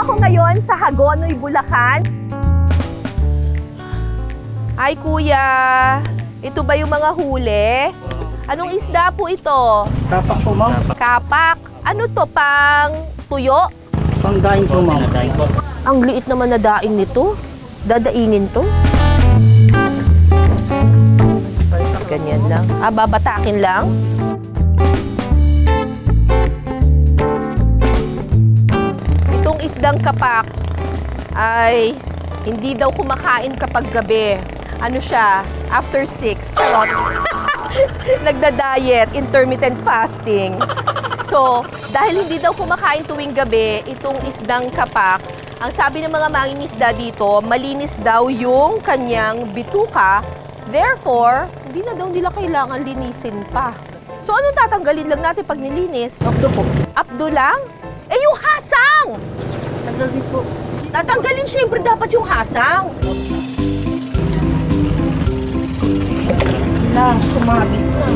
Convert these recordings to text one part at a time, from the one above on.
ako ngayon sa Hagonoy, Bulacan. Ay kuya, ito ba yung mga huli? Anong isda po ito? Kapak po, ma'am. Kapak. Ano to, pang tuyo? Pang daing po, ma'am. Ang liit naman na daing nito. Dadaingin to. Ganyan lang. Ah, babatakin lang. Itong isdang kapak ay hindi daw kumakain kapag gabi. Ano siya? After 6. Charot. Nagda-diet, intermittent fasting. So, dahil hindi daw kumakain tuwing gabi, itong isdang kapak, ang sabi ng mga mangingisda dito, malinis daw yung kanyang bituka. Therefore, hindi na daw nila kailangan linisin pa. So, anong tatanggalin lang natin pag nilinis? Abdo po. Abdo lang? Eh, yung hasang! Tanggalin po. Tatanggalin syempre dapat yung hasang. Sumabit na.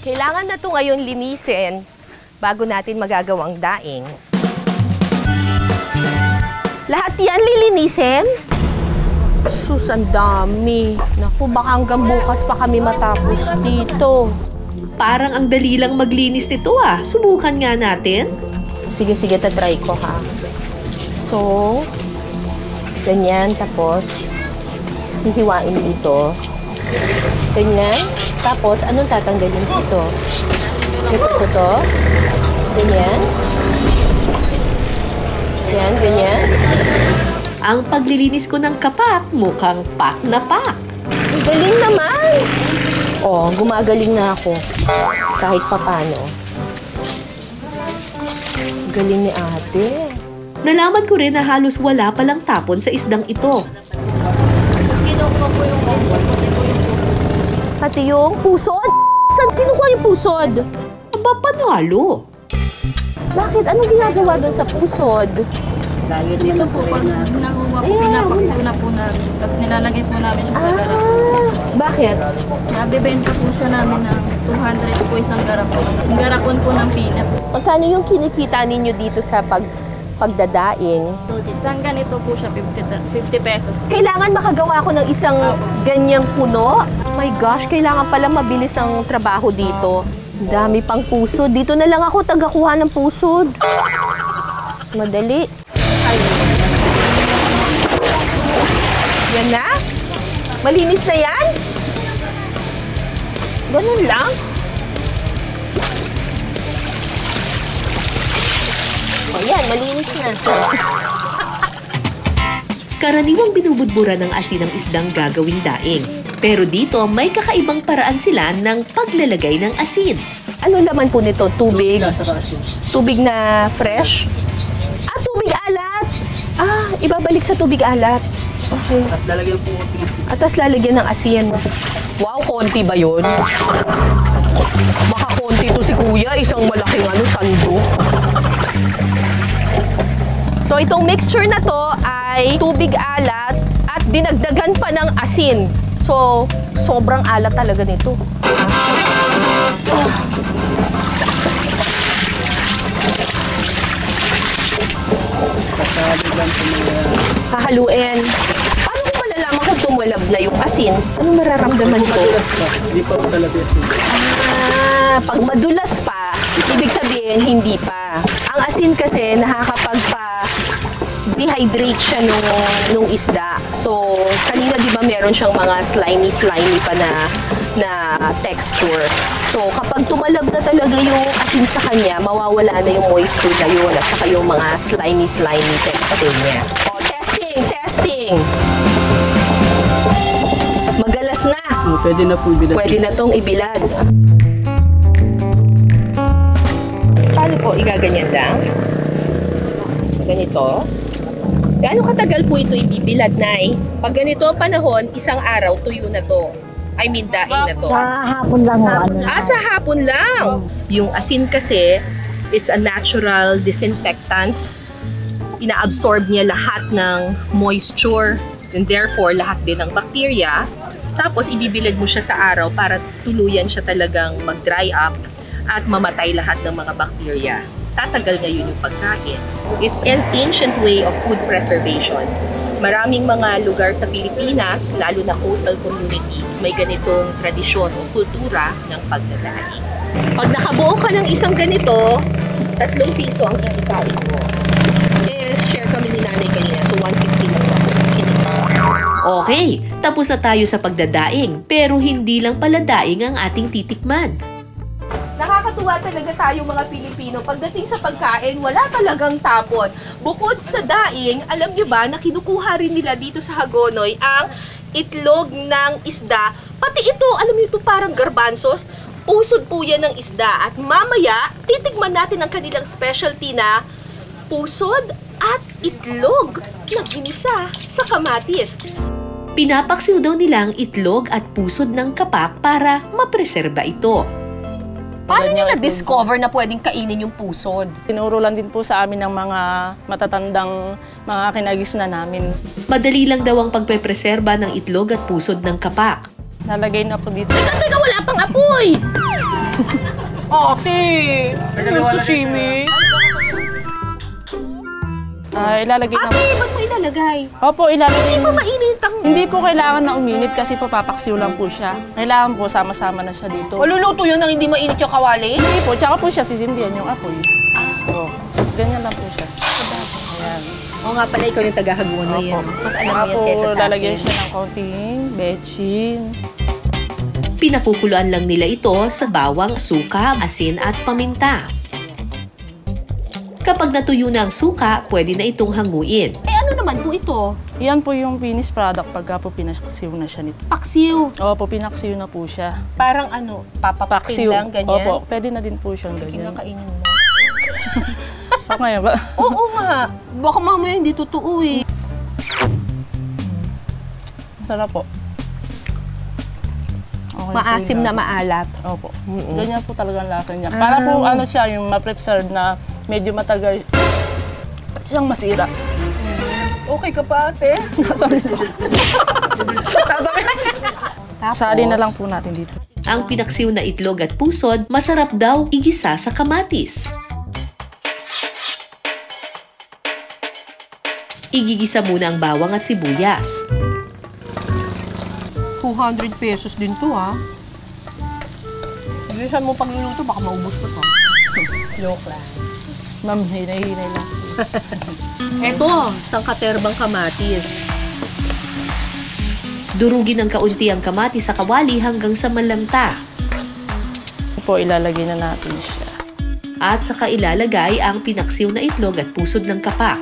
Kailangan na ito ngayon linisin bago natin magagawang daing. Lahat yan lilinisin? Sus, ang dami. Naku, baka hanggang bukas pa kami matapos dito. Parang ang dali lang maglinis nito ah. Subukan nga natin. Sige, tatry ko ha. So, ganyan, tapos hihiwain dito. Ganyan. Tapos, anong tatanggalin dito? Ito to. Ganyan. Yan, ganyan. Ang paglilinis ko ng kapak, mukhang pak na pak. Ang galing naman! Oh, gumagaling na ako. Kahit papano. Galing ni ate. Nalaman ko rin na halos wala palang tapon sa isdang ito. Pati yung pusod? Saan kinukuha yung pusod? Aba, panalo. Bakit? Anong ginagawa doon sa pusod? Dito po, pag nakuha po, pinapaksiw na po namin. Tapos nilalagay po namin siya sa garap. Bakit? Nabibenta po siya namin ng 200 po isang garapon. Yung garapon po ng peanut. Magkano yung kinikita ninyo dito sa pagdadaing? Isang ganito po siya, 50 pesos. Kailangan makagawa ko ng isang ganyang puno? Oh my gosh, kailangan pala mabilis ang trabaho dito. Dami pang pusod. Dito na lang ako tagakuha ng pusod. Mas madali. Ay. Yan na? Malinis na yan? Ganun lang? O yan, malinis na. Karaniwang binubudbura ng asin ang isdang gagawing daing. Pero dito, may kakaibang paraan sila ng paglalagay ng asin. Ano laman po nito? Tubig? Tubig na fresh? Ah, tubig alat! Ah, ibabalik sa tubig alat. Okay. At lalagyan po konti. At tas lalagyan ng asin. Wow, konti ba yun? Baka konti to si kuya, isang malaking sando. So itong mixture na to ay tubig alat at dinagdagan pa ng asin. So, sobrang alat talaga nito. Hahaluin. Paano ko malalaman kung tumulab na yung asin? Anong mararamdaman ko? Hindi pa talaga. Ah, pag madulas pa, ibig sabihin hindi pa. Ang asin kasi nakakapagpa-dehydrate siya nung isda. So, kanina di ba meron siyang mga slimy pa na texture. So, kapag tumalab na talaga yung asin sa kanya, mawawala na yung moisture na yun at saka yung mga slimy texture niya. O, testing! Magalas na. Pwede na po ibilad. Pwede na tong ibilad. Paano po? Igaganyan lang? Ganito? Gaano katagal po ito ibibilad, Nay? Pag ganito ang panahon, isang araw, tuyo na to. I mean, daing na to. Sa hapon lang ho. Sa hapon lang. Yung asin kasi, it's a natural disinfectant. Ina-absorb niya lahat ng moisture and therefore lahat din ng bacteria. Tapos ibibilad mo siya sa araw para tuluyan siya talagang mag-dry up. at mamatay lahat ng mga bakterya. Tatagal ngayon yung pagkain. It's an ancient way of food preservation. Maraming mga lugar sa Pilipinas, lalo na coastal communities, may ganitong tradisyon o kultura ng pagdadaing. Pag nakabuo ka ng isang ganito, 3 piso ang kikitain mo. Share kami ni nanay kanina, so 150 lang ako. Okay, tapos na tayo sa pagdadaing, pero hindi lang pala daing ang ating titikman. Nakakatuwa talaga tayo mga Pilipino. Pagdating sa pagkain, wala talagang tapon. Bukod sa daing, alam nyo ba na kinukuha rin nila dito sa Hagonoy ang itlog ng isda. Pati ito, alam nyo ito parang garbanzos. Pusod po yan ng isda. At mamaya, titigman natin ang kanilang specialty na pusod at itlog na ginisa sa kamatis. Pinapaksiw daw nila ang itlog at pusod ng kapak para mapreserba ito. Paano nyo na-discover na pwedeng kainin yung pusod? Tinuro lang din po sa amin ng mga matatandang mga kinagisna namin. Madali lang daw ang pagpepreserba ng itlog at pusod ng kapak. Nalagay na po dito. Teka, wala pang apoy! Ate! Yung sashimi? Ilalagay na Ate, ba't mo ilalagay? Opo, ilalagay Hindi pa mainit ang... Hindi po kailangan na uminit kasi po papaksiw lang po siya. Kailangan po sama-sama na siya dito. Maluluto yun nang hindi mainit yung kawali? Hindi po, tsaka po siya sisindihan yung apoy. Oo, ganyan lang po siya. Ayan. Oo nga pala, ikaw yung taga-Hagonoy yan. Mas alam mo yan kesa sa lalagyan akin. siya ng konting bechin. Pinakukuluan lang nila ito sa bawang, suka, asin at paminta. Kapag natuyo na ang suka, pwede na itong hanguin. Eh ano naman po ito? Yan po yung finished product pagka po pinaksiw na siya nito. Paksiw. Opo, pinaksiw na po siya. Parang ano, papapakin lang, ganyan? Opo, pwede na din po siyang Sige nga, ganyan. kainin mo. Ako ngayon ba? Oo nga. Baka mamaya hindi totoo eh. Sarap po. Okay, Maasim po na yun. maalat. Opo. Ganyan po talaga ang lasa niya. Para po ano siya, yung ma-preserve na medyo matagal siyang masira. Okay ka pa, ate? Sabi ko. Sali na lang po natin dito. Ang pinaksiw na itlog at pusod, masarap daw igisa sa kamatis. Igigisa muna ang bawang at sibuyas. 200 pesos din to, ha? Bilisan mo pagluluto, baka maubos ko to. Joke lang. Ma'am, hinay-hinay lang. Eto, sangkaterbang kamatis. Durugin ng kaunti ang kamatis sa kawali hanggang sa malanta. Po, ilalagay na natin siya. At saka ilalagay ang pinaksiw na itlog at pusod ng kapak.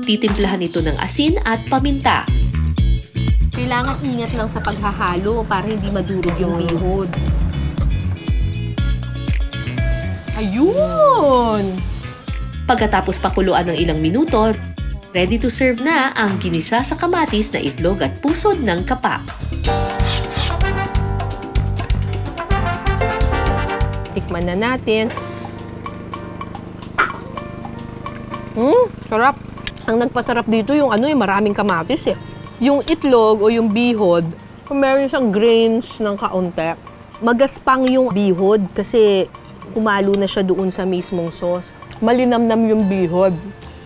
Titimplahan ito ng asin at paminta. Kailangan ingat lang sa paghahalo para hindi madurog yung bihod. Ayun! Pagkatapos pakuluan ng ilang minuto, ready to serve na ang ginisa sa kamatis na itlog at pusod ng kapak. Tikman na natin. Sarap. Ang nagpasarap dito yung maraming kamatis eh. Yung itlog o yung bihod, meron siyang grains ng kaunti. Magaspang yung bihod kasi kumalo na siya doon sa mismong sauce. Malinamnam yung bihod.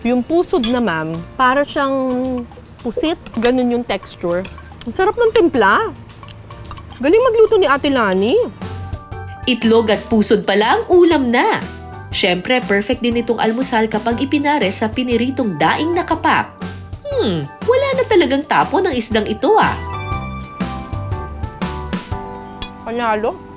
Yung pusod naman, para siyang pusit. Ganun yung texture. Ang sarap ng timpla. Galing magluto ni Ate Lani. Itlog at pusod pala ang ulam na. Siyempre, perfect din itong almusal kapag ipinare sa piniritong daing na kapak. Wala na talagang tapo ng isdang ito ah. Panalo.